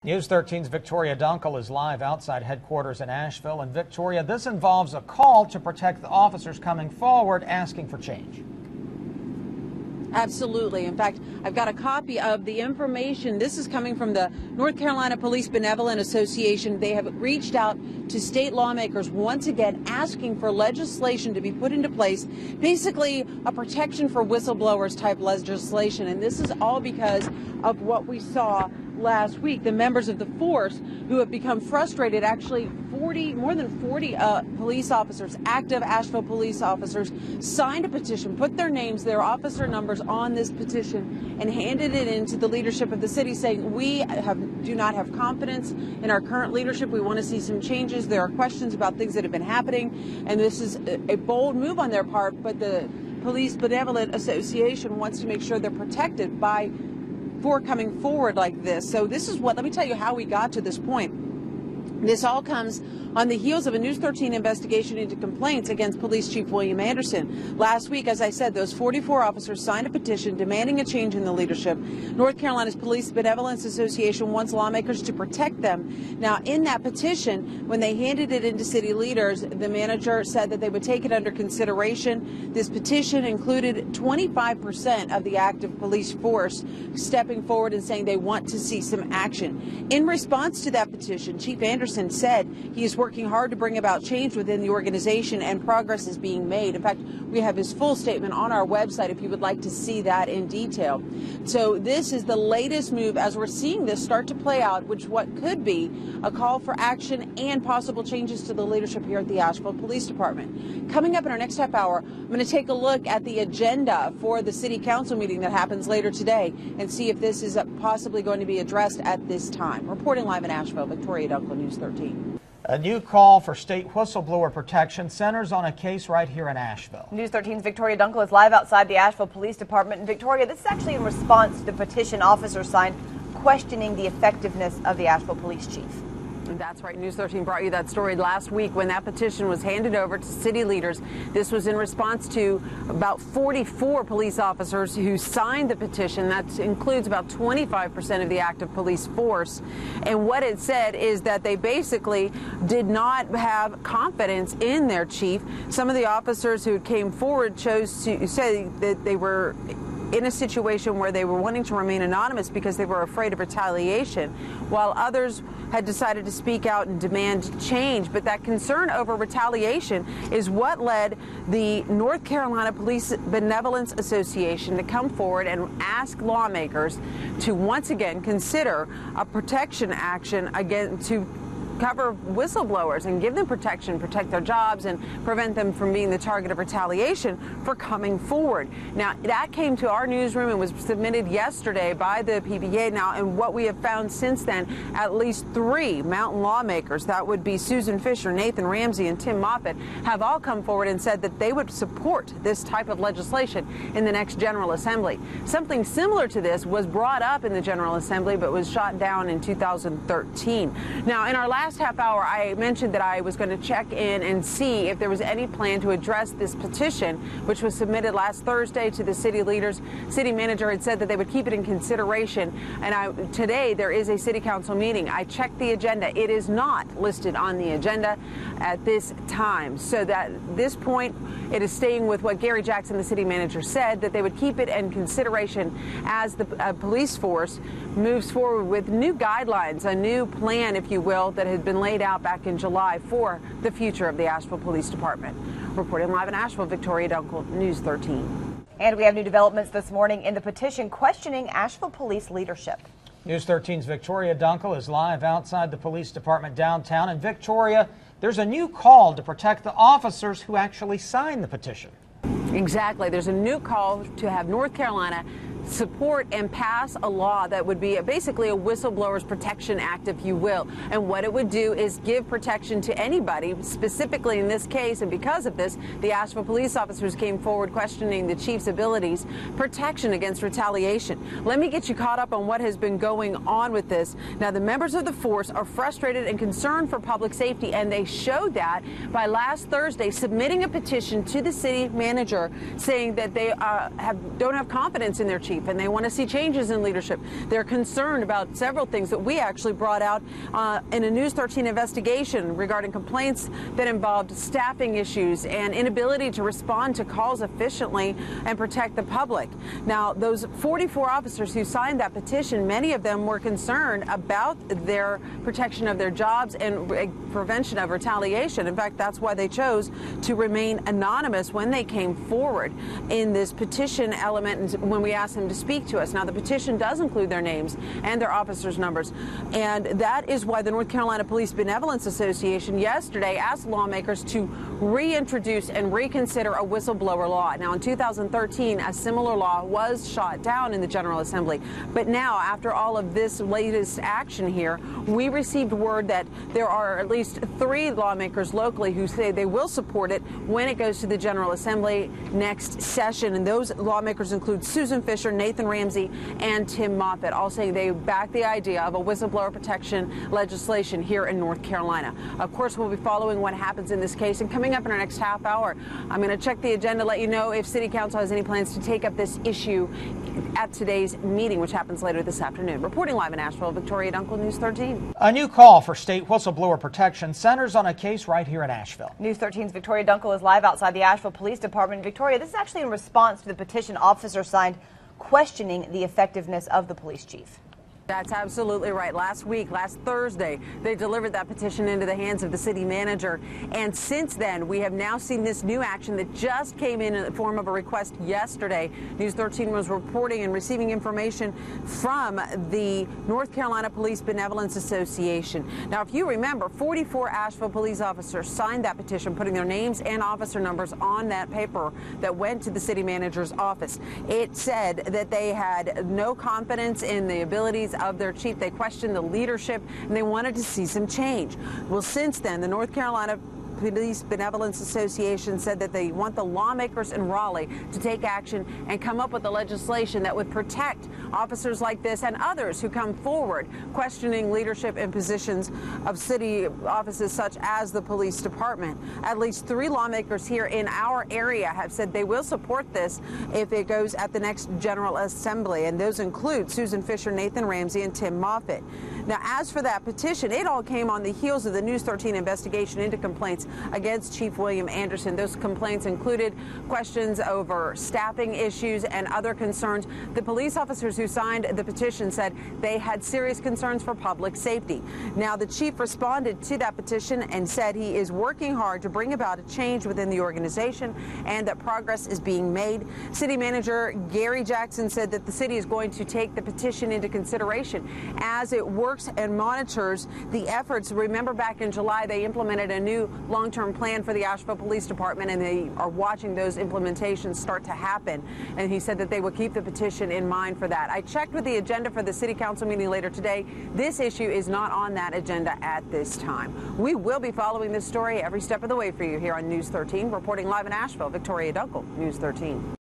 News 13's Victoria Dunkel is live outside headquarters in Asheville. And Victoria, this involves a call to protect the officers coming forward asking for change. Absolutely. In fact, I've got a copy of the information. This is coming from the North Carolina Police Benevolence Association. They have reached out to state lawmakers once again asking for legislation to be put into place, basically a protection for whistleblowers type legislation. And this is all because of what we saw last week. The members of the force who have become frustrated, actually more than 40 police officers, active Asheville police officers, signed a petition, put their names, their officer numbers on this petition, and handed it in to the leadership of the city saying, we do not have confidence in our current leadership. We want to see some changes. There are questions about things that have been happening, and this is a bold move on their part, but the Police Benevolent Association wants to make sure they're protected for coming forward like this. So this is let me tell you how we got to this point. This all comes on the heels of a News 13 investigation into complaints against Police Chief William Anderson. Last week, as I said, those 44 officers signed a petition demanding a change in the leadership. North Carolina's Police Benevolence Association wants lawmakers to protect them. Now, in that petition, when they handed it into city leaders, the manager said that they would take it under consideration. This petition included 25% of the active police force stepping forward and saying they want to see some action. In response to that petition, Chief Anderson said he is working hard to bring about change within the organization and progress is being made. In fact, we have his full statement on our website if you would like to see that in detail. So this is the latest move as we're seeing this start to play out, which what could be a call for action and possible changes to the leadership here at the Asheville Police Department. Coming up in our next half hour, I'm going to take a look at the agenda for the city council meeting that happens later today and see if this is possibly going to be addressed at this time. Reporting live in Asheville, Victoria Dunkel, News 13. A new call for state whistleblower protection centers on a case right here in Asheville. News 13's Victoria Dunkel is live outside the Asheville Police Department. And Victoria, this is actually in response to the petition officers signed questioning the effectiveness of the Asheville Police Chief. That's right. News 13 brought you that story last week when that petition was handed over to city leaders. This was in response to about 44 police officers who signed the petition. That includes about 25% of the active police force. And what it said is that they basically did not have confidence in their chief. Some of the officers who came forward chose to say that they were in a situation where they were wanting to remain anonymous because they were afraid of retaliation, while others had decided to speak out and demand change. But that concern over retaliation is what led the North Carolina Police Benevolence Association to come forward and ask lawmakers to once again consider a protection action to cover whistleblowers and give them protection, protect their jobs, and prevent them from being the target of retaliation for coming forward. Now, that came to our newsroom and was submitted yesterday by the PBA now, and what we have found since then, at least 3 mountain lawmakers, that would be Susan Fisher, Nathan Ramsey, and Tim Moffitt, have all come forward and said that they would support this type of legislation in the next General Assembly. Something similar to this was brought up in the General Assembly but was shot down in 2013. Now, in our last half hour, I mentioned that I was going to check in and see if there was any plan to address this petition, which was submitted last Thursday to the city leaders. City manager had said that they would keep it in consideration. And today there is a city council meeting. I checked the agenda. It is not listed on the agenda at this time. So that at this point, it is staying with what Gary Jackson, the city manager, said, that they would keep it in consideration as the police force moves forward with new guidelines, a new plan, if you will, that had been laid out back in July for the future of the Asheville Police Department. Reporting live in Asheville, Victoria Dunkel, News 13. And we have new developments this morning in the petition questioning Asheville police leadership. News 13's Victoria Dunkel is live outside the police department downtown. And Victoria, there's a new call to protect the officers who actually signed the petition. Exactly. There's a new call to have North Carolina support and pass a law that would be basically a Whistleblowers Protection Act, if you will. And what it would do is give protection to anybody, specifically in this case, and because of this, the Asheville police officers came forward questioning the chief's abilities, protection against retaliation. Let me get you caught up on what has been going on with this. Now, the members of the force are frustrated and concerned for public safety, and they showed that by last Thursday submitting a petition to the city manager saying that they don't have confidence in their chief. chief, and they want to see changes in leadership. They're concerned about several things that we actually brought out in a News 13 investigation regarding complaints that involved staffing issues and inability to respond to calls efficiently and protect the public. Now, those 44 officers who signed that petition, many of them were concerned about their protection of their jobs and prevention of retaliation. In fact, that's why they chose to remain anonymous when they came forward in this petition element and when we asked them to speak to us. Now, the petition does include their names and their officers' numbers, and that is why the North Carolina Police Benevolence Association yesterday asked lawmakers to reintroduce and reconsider a whistleblower law. Now, in 2013, a similar law was shot down in the General Assembly, but now, after all of this latest action here, we received word that there are at least 3 lawmakers locally who say they will support it when it goes to the General Assembly next session. And those lawmakers include Susan Fisher, Nathan Ramsey, and Tim Moffitt, all saying they back the idea of a whistleblower protection legislation here in North Carolina. Of course, we'll be following what happens in this case. And coming up in our next half hour, I'm going to check the agenda, let you know if City Council has any plans to take up this issue at today's meeting, which happens later this afternoon. Reporting live in Asheville, Victoria Dunkel, News 13. A new call for state whistleblower protection centers on a case right here in Asheville. News 13's Victoria Dunkel is live outside the Asheville Police Department. Victoria, this is actually in response to the petition officers signed questioning the effectiveness of the police chief. That's absolutely right. Last Thursday, they delivered that petition into the hands of the city manager. And since then, we have now seen this new action that just came in the form of a request yesterday. News 13 was reporting and receiving information from the North Carolina Police Benevolence Association. Now, if you remember, 44 Asheville police officers signed that petition, putting their names and officer numbers on that paper that went to the city manager's office. It said that they had no confidence in the abilities of their chief. They questioned the leadership and they wanted to see some change. Well, since then, the North Carolina Police Benevolence Association said that they want the lawmakers in Raleigh to take action and come up with a legislation that would protect officers like this and others who come forward questioning leadership in positions of city offices such as the police department. At least 3 lawmakers here in our area have said they will support this if it goes at the next General Assembly, and those include Susan Fisher, Nathan Ramsey, and Tim Moffitt. Now, as for that petition, it all came on the heels of the News 13 investigation into complaints against Chief William Anderson. Those complaints included questions over staffing issues and other concerns. The police officers who signed the petition said they had serious concerns for public safety. Now, the chief responded to that petition and said he is working hard to bring about a change within the organization and that progress is being made. City Manager Gary Jackson said that the city is going to take the petition into consideration as it works and monitors the efforts. Remember, back in July, they implemented a new long-term plan for the Asheville Police Department, and they are watching those implementations start to happen. And he said that they will keep the petition in mind for that. I checked with the agenda for the City Council meeting later today. This issue is not on that agenda at this time. We will be following this story every step of the way for you here on News 13. Reporting live in Asheville, Victoria Dunkel, News 13.